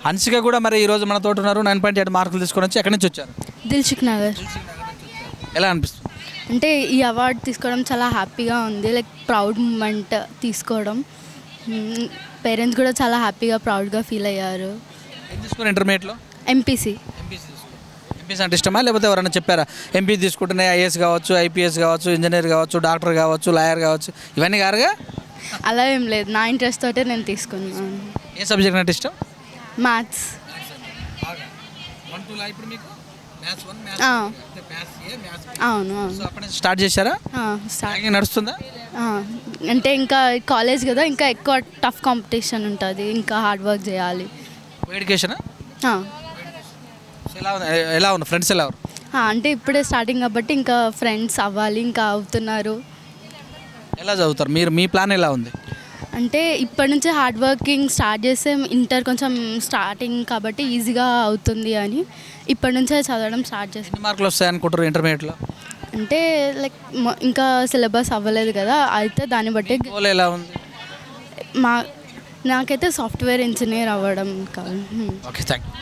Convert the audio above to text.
హన్సిక కూడా మరి ఈరోజు మన తోట ఉన్నారు. 9.8 మార్కులు తీసుకొని వచ్చి ఎక్కడి నుంచి వచ్చారు? దిల్సుఖ్ నగర్. ఎలా అనిపిస్తుంది? అంటే ఈ అవార్డు తీసుకోవడం చాలా హ్యాపీగా ఉంది. లైక్ ప్రౌడ్ మూమెంట్ తీసుకోవడం. పేరెంట్స్ కూడా చాలా హ్యాపీగా ప్రౌడ్గా ఫీల్ అయ్యారు. ఏం తీసుకున్నారు ఇంటర్మీడియట్లో? ఎంపీసీ. ఎంపీసీ అంటే ఇష్టమా, లేకపోతే ఎవరైనా చెప్పారా ఎంపీ తీసుకుంటేనే ఐఏఎస్ కావచ్చు, ఐపీఎస్ కావచ్చు, ఇంజనీర్ కావచ్చు, డాక్టర్ కావచ్చు, లాయర్ కావచ్చు, ఇవన్నీ కారుగా? అలా ఏం లేదు, నా ఇంట్రెస్ట్ తోటే నేను తీసుకున్నాను. ఏ సబ్జెక్ట్ అంటే ఇష్టం? మ్యాథ్స్. అవును. స్టార్ట్ చేశారా? స్టార్ట్ నడుస్తుందా? అంటే ఇంకా కాలేజ్ కదా, ఇంకా ఎక్కువ టఫ్ కాంపిటీషన్ ఉంటుంది, ఇంకా హార్డ్ వర్క్ చేయాలి. ఎడ్యుకేషన్ ఎలా ఉంది? ఫ్రెండ్స్ ఎలా ఉన్నారు? అంటే ఇప్పుడే స్టార్టింగ్ కాబట్టి ఇంకా ఫ్రెండ్స్ అవ్వాలి, ఇంకా అవుతున్నారు. ఎలా చదువుతారు మీరు? మీ ప్లాన్ ఎలా ఉంది? అంటే ఇప్పటి నుంచే హార్డ్ వర్కింగ్ స్టార్ట్ చేస్తే ఇంటర్ కొంచెం స్టార్టింగ్ కాబట్టి ఈజీగా అవుతుంది అని ఇప్పటి నుంచే చదవడం స్టార్ట్ చేస్తాం. ఎన్ని మార్కులు వస్తాయి అనుకుంటారు ఇంటర్మీడియట్లో? అంటే లైక్ ఇంకా సిలబస్ అవ్వలేదు కదా, అయితే దాన్ని బట్టి ఎలా ఉంది? నాకైతే సాఫ్ట్వేర్ ఇంజనీర్ అవ్వడం కావాలి. Okay, thank you.